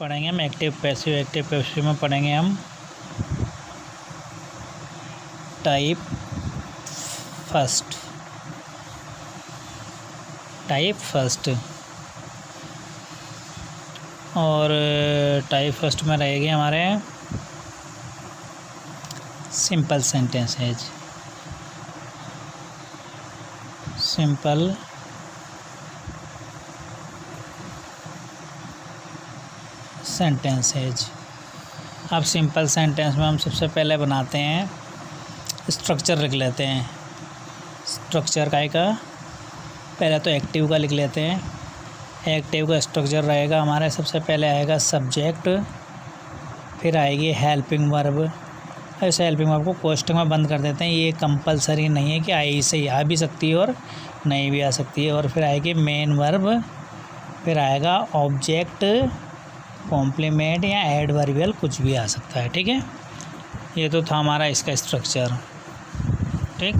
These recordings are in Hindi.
पढ़ेंगे हम एक्टिव पैसिव में पढ़ेंगे हम टाइप फर्स्ट और टाइप फर्स्ट में रहेगी हमारे सिंपल सेंटेंसेज। अब सिंपल सेंटेंस में हम सबसे पहले बनाते हैं स्ट्रक्चर लिख लेते हैं। स्ट्रक्चर का पहले तो एक्टिव का लिख लेते हैं। एक्टिव का स्ट्रक्चर रहेगा हमारे, सबसे पहले आएगा सब्जेक्ट, फिर आएगी हेल्पिंग वर्ब। ऐसे हेल्पिंग वर्ब को कोष्टक में बंद कर देते हैं, ये कंपलसरी नहीं है कि आई से आ भी सकती है और नहीं भी आ सकती है। और फिर आएगी मेन वर्ब, फिर आएगा ऑब्जेक्ट, कॉम्प्लीमेंट या एडवर्बियल, कुछ भी आ सकता है। ठीक है, ये तो था हमारा इसका स्ट्रक्चर। ठीक,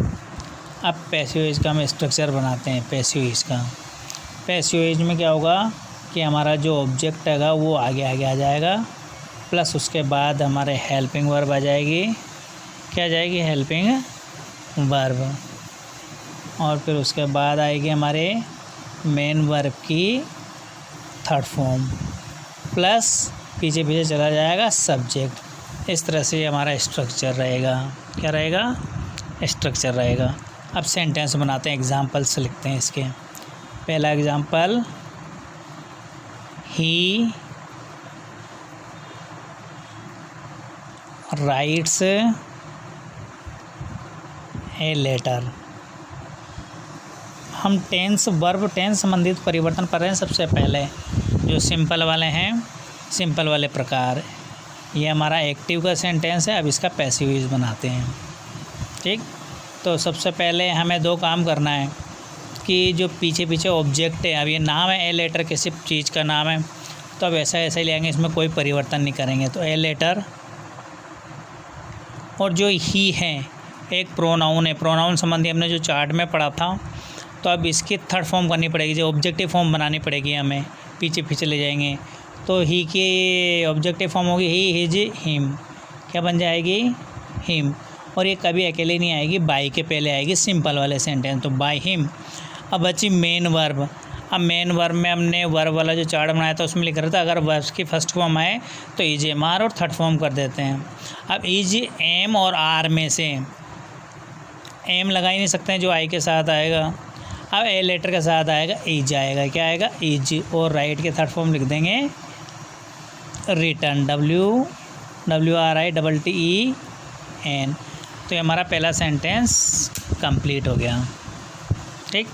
अब पैसिव वॉइस का हम स्ट्रक्चर बनाते हैं। पैसिव वॉइस में क्या होगा कि हमारा जो ऑब्जेक्ट हैगा वो आगे आ जाएगा, प्लस उसके बाद हमारे हेल्पिंग वर्ब आ जाएगी। क्या आ जाएगी? Helping verb. और फिर उसके बाद आएगी हमारे मेन वर्ब की थर्ड फॉर्म, प्लस पीछे चला जाएगा सब्जेक्ट। इस तरह से हमारा स्ट्रक्चर रहेगा। क्या रहेगा? स्ट्रक्चर रहेगा। अब सेंटेंस बनाते हैं, एग्जाम्पल्स लिखते हैं इसके। पहला example, he writes a letter. हम टेंस संबंधित परिवर्तन पढ़ रहे हैं। सबसे पहले जो सिंपल वाले हैं, सिंपल वाले प्रकार, ये हमारा एक्टिव का सेंटेंस है। अब इसका पैसिव वॉइस बनाते हैं। ठीक, तो सबसे पहले हमें दो काम करना है कि जो पीछे ऑब्जेक्ट है, अब ये नाम है ए लेटर, किसी चीज़ का नाम है, तो अब ऐसा ही लेंगे, इसमें कोई परिवर्तन नहीं करेंगे। तो ए लेटर, और जो ही है एक प्रोनाउन है। प्रोनाउन संबंधी हमने जो चार्ट में पढ़ा था, तो अब इसकी थर्ड फॉर्म करनी पड़ेगी, जो ऑब्जेक्टिव फॉर्म बनानी पड़ेगी हमें। पीछे ले जाएंगे तो ही की ऑब्जेक्टिव फॉर्म होगी ही, हिज, हिम। क्या बन जाएगी? हिम। और ये कभी अकेले नहीं आएगी, बाय के पहले आएगी सिंपल वाले सेंटेंस, तो बाय हिम। अब बची मेन वर्ब। अब मेन वर्ब में हमने वर्ब वाला जो चार्ट बनाया था उसमें लिख रहा था, अगर वर्ब की फर्स्ट फॉर्म आए तो इज, एम, आर, और थर्ड फॉर्म कर देते हैं। अब इज, एम और आर में से एम लगा ही नहीं सकते हैं, जो आई के साथ आएगा। अब ए लेटर के साथ आएगा इज आएगा। क्या आएगा? इज। और राइट के थर्ड फॉर्म लिख देंगे रिटर्न, WRITTEN। तो ये हमारा पहला सेंटेंस कंप्लीट हो गया। ठीक,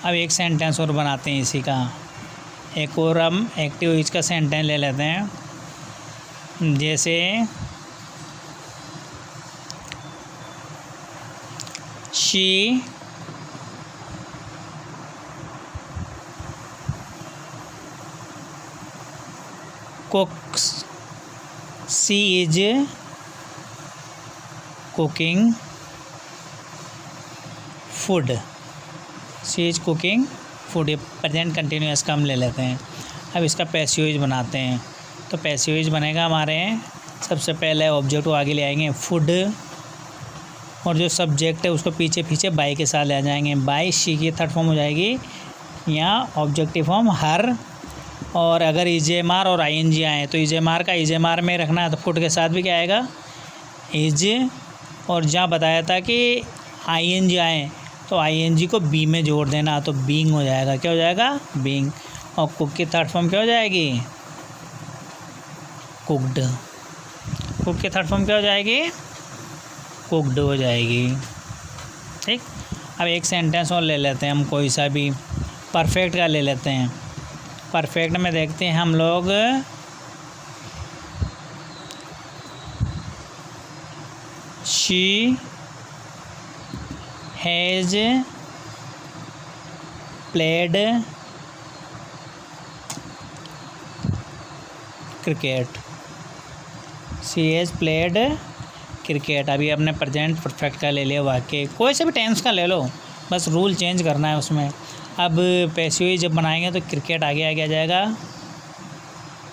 अब एक सेंटेंस और बनाते हैं इसी का। एक और हम एक्टिव वॉइस का सेंटेंस ले लेते हैं, जैसे she cooks, she is cooking food, she is cooking food। ये प्रेजेंट कंटिन्यूअस का हम ले लेते हैं। अब इसका पैसिव वॉइस बनाते हैं। तो पैसिव वॉइस बनेगा हमारे, सबसे पहले ऑब्जेक्ट को आगे ले आएंगे फूड, और जो सब्जेक्ट है उसको पीछे बाय के साथ ले आ जाएंगे। बाय, शी की थर्ड फॉर्म हो जाएगी, यहाँ ऑब्जेक्टिव फॉर्म हर। और अगर इजेमार और आईएनजी आए तो इजेमार का इजेमार में रखना है, तो फुट के साथ भी क्या आएगा? इज। और जहाँ बताया था कि आईएनजी आए तो आईएनजी को बी में जोड़ देना, तो बीइंग हो जाएगा। क्या हो जाएगा? बीइंग। और कुक की थर्ड फॉर्म क्या हो जाएगी? कुकड। कुक की थर्ड फॉर्म क्या हो जाएगी? कुकड हो जाएगी। ठीक, अब एक सेंटेंस और ले लेते हैं हम, कोई सा भी परफेक्ट का ले लेते हैं। परफेक्ट में देखते हैं हम लोग, she has played cricket, she has played cricket. अभी अपने प्रेजेंट परफेक्ट का ले लिया वाक्य, कोई से भी टेंस का ले लो, बस रूल चेंज करना है उसमें। अब पैसिव वॉइस जब बनाएंगे तो क्रिकेट आगे आ जाएगा,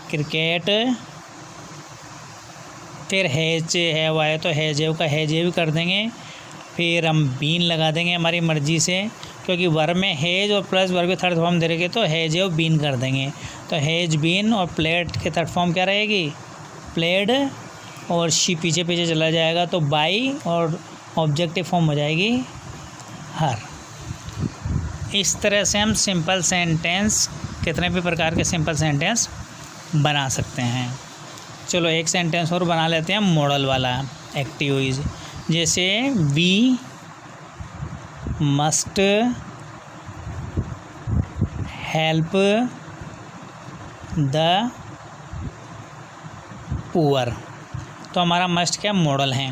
क्रिकेट, फिर हैज है वो है तो हैजेव का हैजेव कर देंगे, फिर हम बीन लगा देंगे हमारी मर्ज़ी से, क्योंकि वर्ब में हैज और प्लस वर्ब के थर्ड फॉर्म दे रहे तो हैजेव बीन कर देंगे। तो हैज बीन और प्लेड के थर्ड फॉर्म क्या रहेगी, प्लेड, और शी पीछे पीछे चला जाएगा तो बाई, और ऑब्जेक्टिव फॉर्म हो जाएगी हर। इस तरह से हम सिंपल सेंटेंस, कितने भी प्रकार के सिंपल सेंटेंस बना सकते हैं। चलो एक सेंटेंस और बना लेते हैं मॉडल वाला, एक्टिव इज, जैसे we must help the poor. तो हमारा मस्ट क्या मॉडल है।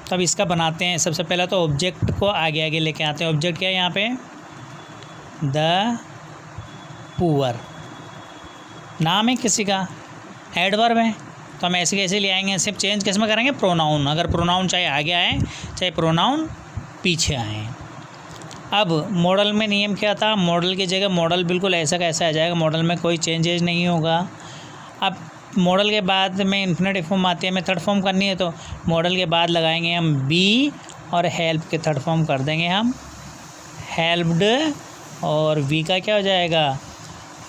तो अब इसका बनाते हैं। सबसे पहले तो ऑब्जेक्ट को आगे आगे लेके आते हैं। ऑब्जेक्ट क्या है यहाँ पे, द पुअर, नाम है किसी का, एडवर्ब है, तो हम ऐसे कैसे ले आएंगे, सिर्फ चेंज किस में करेंगे, प्रोनाउन। अगर प्रोनाउन चाहे आगे आए चाहे प्रोनाउन पीछे आए। अब मॉडल में नियम क्या था, मॉडल की जगह मॉडल बिल्कुल ऐसा का ऐसा आ जाएगा, मॉडल में कोई चेंजेज नहीं होगा। अब मॉडल के बाद में इन्फिनेटिव फॉर्म आती है, हमें थर्ड फॉर्म करनी है, तो मॉडल के बाद लगाएंगे हम बी, और हेल्प के थर्ड फॉर्म कर देंगे हम हेल्प्ड, और वी का क्या हो जाएगा,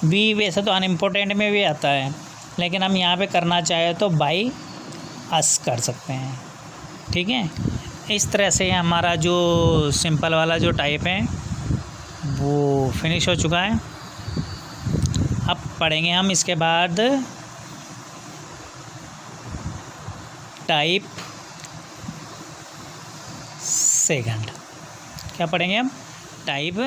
वी वैसे तो अनइम्पोर्टेंट में भी आता है, लेकिन हम यहाँ पे करना चाहे तो बाई अस कर सकते हैं। ठीक है, इस तरह से हमारा जो सिंपल वाला जो टाइप है वो फिनिश हो चुका है। अब पढ़ेंगे हम इसके बाद टाइप सेकंड। क्या पढ़ेंगे हम, टाइप